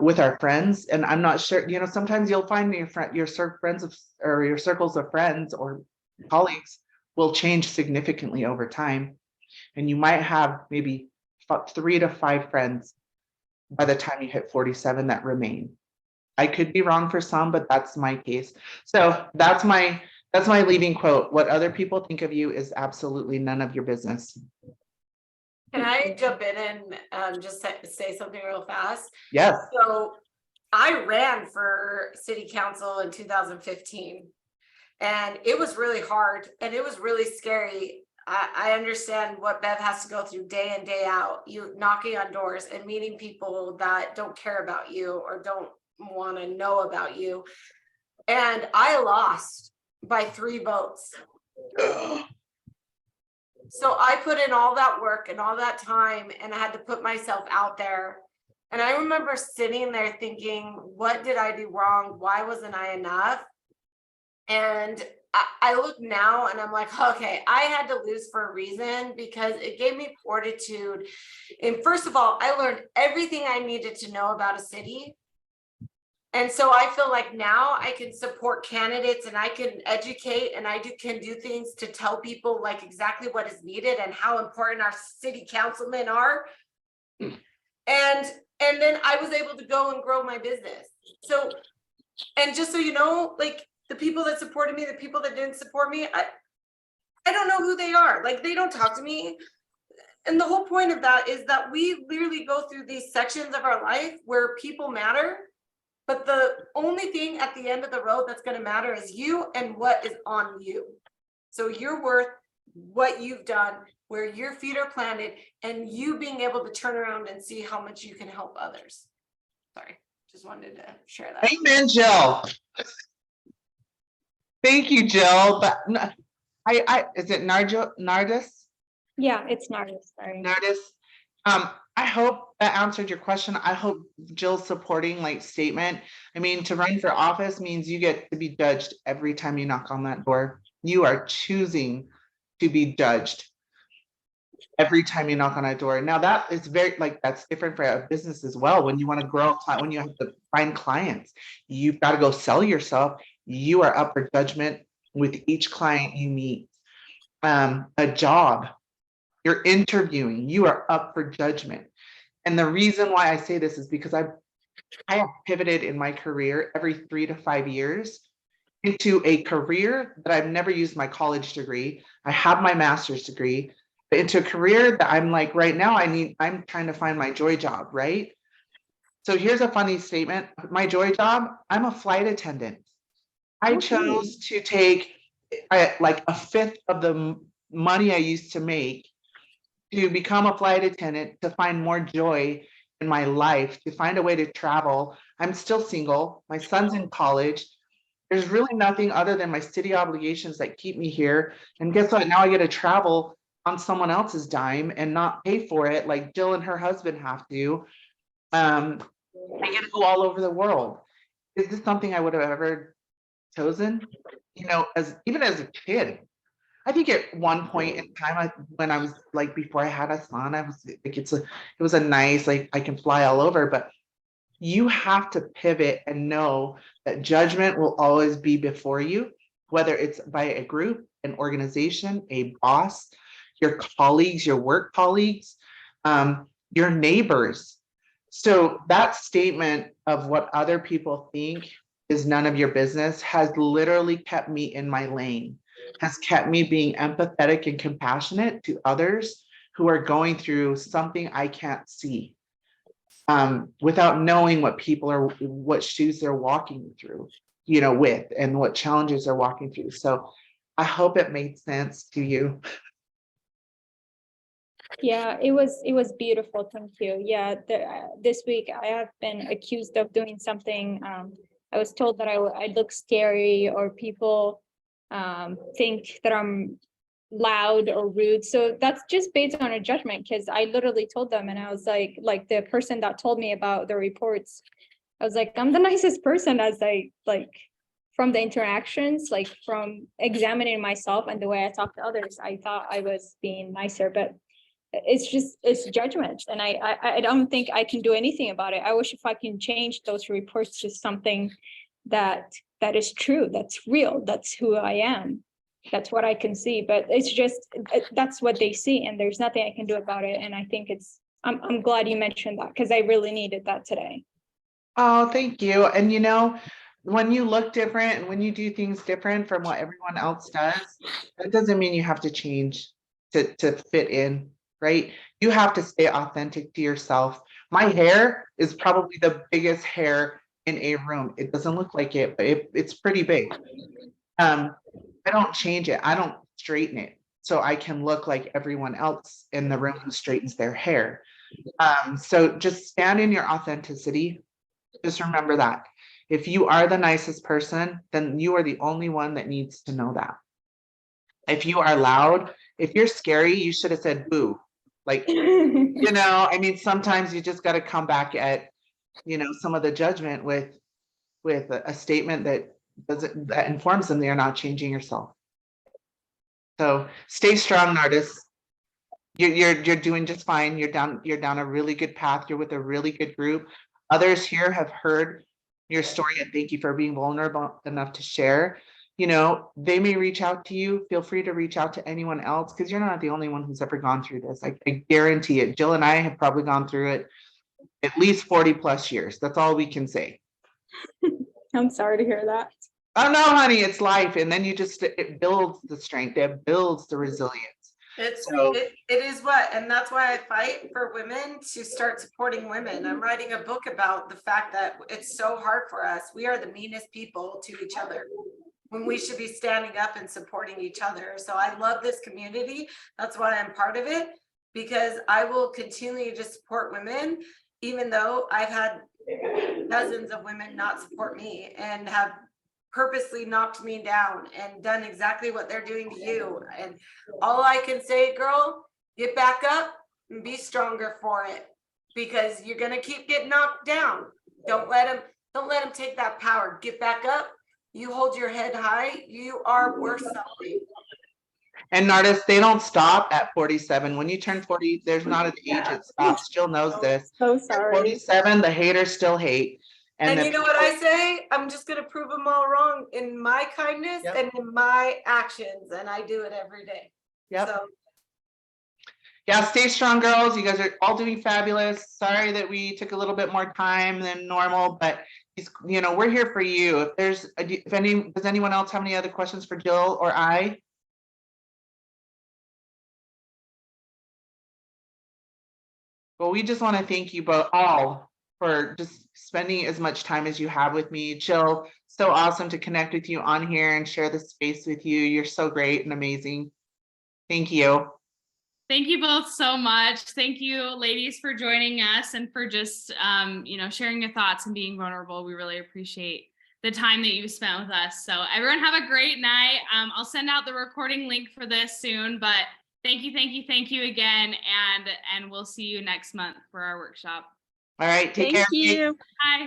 with our friends. And I'm not sure, sometimes you'll find your circles of friends or colleagues will change significantly over time. And you might have maybe 3 to 5 friends by the time you hit 47 that remain. I could be wrong for some, but that's my case. So that's my leading quote. What other people think of you is absolutely none of your business. Can I jump in and just say something real fast? Yes. So I ran for city council in 2015, and it was really hard and it was really scary. I understand what Bev has to go through day in, day out, you knocking on doors and meeting people that don't care about you or don't want to know about you. And I lost by 3 votes. So I put in all that work and all that time, and I had to put myself out there. And I remember sitting there thinking, what did I do wrong? Why wasn't I enough? And I look now and I'm like, okay, I had to lose for a reason, because it gave me fortitude. And first of all, I learned everything I needed to know about a city. And so I feel like now I can support candidates and I can educate and can do things to tell people like exactly what is needed and how important our city councilmen are. And then I was able to go and grow my business. So, and just so you know, like the people that supported me, the people that didn't support me, I don't know who they are. Like they don't talk to me. And the whole point of that is that we literally go through these sections of our life where people matter. But the only thing at the end of the road that's going to matter is you and what is on you. So you're worth what you've done, where your feet are planted, and you being able to turn around and see how much you can help others. Sorry, just wanted to share that. Amen, Jill. Thank you, Jill. But is it Nardis? Yeah, it's Nardis. Sorry. Nardis. I hope that answered your question. I hope Jill's supporting statement. I mean, to run for office means you get to be judged every time you knock on that door. You are choosing to be judged every time you knock on a door. Now that is that's different for a business as well. When you want to grow, when you have to find clients, you've got to go sell yourself. You are up for judgment with each client you meet. A job, you're interviewing, you are up for judgment. And the reason why I say this is because I have pivoted in my career every 3 to 5 years into a career that I've never used my college degree. I have my master's degree, but into a career that I'm like, right now, I'm trying to find my joy job, right? So here's a funny statement. My joy job, I'm a flight attendant. I chose to take like a fifth of the money I used to make to become a flight attendant, to find more joy in my life to find a way to travel. I'm still single. My son's in college. There's really nothing other than my city obligations that keep me here. And guess what? Now I get to travel on someone else's dime and not pay for it like Jill and her husband have to. I get to go all over the world. Is this something I would have ever chosen? You know, as even as a kid, I think at one point in time, when I was like before I had a son, I was like, it was a nice, like I can fly all over, but you have to pivot and know that judgment will always be before you, whether it's by a group, an organization, a boss, your colleagues, your work colleagues, your neighbors. So that statement of what other people think is none of your business has literally kept me in my lane, has kept me being empathetic and compassionate to others who are going through something I can't see, without knowing what people are, what shoes they're walking through, you know, with, and what challenges they're walking through. So I hope it made sense to you. Yeah, it was beautiful. Thank you. Yeah, this week I have been accused of doing something. I was told that I look scary, or people think that I'm loud or rude. So that's just based on a judgment, because I literally told them, and I was like the person that told me about the reports, I was like, I'm the nicest person, as I like from the interactions, like from examining myself and the way I talk to others, I thought I was being nicer, but it's judgment, and I don't think I can do anything about it. I wish if I can change those reports to something that is true, that's real, that's who I am, that's what I can see. But it's just that's what they see, and there's nothing I can do about it. And I think I'm glad you mentioned that, because I really needed that today. Oh, thank you. And you know, when you look different and when you do things different from what everyone else does, that doesn't mean you have to change to fit in, right? You have to stay authentic to yourself. My hair is probably the biggest hair in a room. It doesn't look like it, but it's pretty big. I don't change it. I don't straighten it so I can look like everyone else in the room who straightens their hair. So just stand in your authenticity. Just remember that. If you are the nicest person, then you are the only one that needs to know that. If you are loud, if you're scary, you should have said boo. Like, you know, I mean, sometimes you just got to come back at, you know, some of the judgment with a statement that informs them they are not changing yourself. So stay strong, artists. You're doing just fine. You're down a really good path. You're with a really good group. Others here have heard your story, and thank you for being vulnerable enough to share. You know, they may reach out to you. Feel free to reach out to anyone else, because you're not the only one who's ever gone through this. I guarantee it. Jill and I have probably gone through it at least 40 plus years. That's all we can say. I'm sorry to hear that. Oh no, honey, it's life. And then it builds the strength, it builds the resilience. It is what, and that's why I fight for women to start supporting women. I'm writing a book about the fact that it's so hard for us. We are the meanest people to each other, when we should be standing up and supporting each other. So I love this community. That's why I'm part of it, because I will continue to support women, even though I've had dozens of women not support me and have purposely knocked me down and done exactly what they're doing to you. And all I can say, girl, get back up and be stronger for it, because you're going to keep getting knocked down. Don't let them take that power. Get back up. You hold your head high. You are worth something. And artists, they don't stop at 47. When you turn 40, there's not an age it stops. Jill knows this. So sorry. At 47, the haters still hate. And you know what I say? I'm just going to prove them all wrong in my kindness and in my actions. And I do it every day. Yep. So. Yeah, stay strong, girls. You guys are all doing fabulous. Sorry that we took a little bit more time than normal, but you know, we're here for you. Does anyone else have any other questions for Jill or I? Well, we just want to thank you both all for just spending as much time as you have with me. Jill, so awesome to connect with you on here and share this space with you. You're so great and amazing. Thank you. Thank you both so much. Thank you, ladies, for joining us and for just, sharing your thoughts and being vulnerable. We really appreciate the time that you've spent with us. So everyone have a great night. I'll send out the recording link for this soon, but thank you again. And we'll see you next month for our workshop. All right, take care. Thank you. Bye.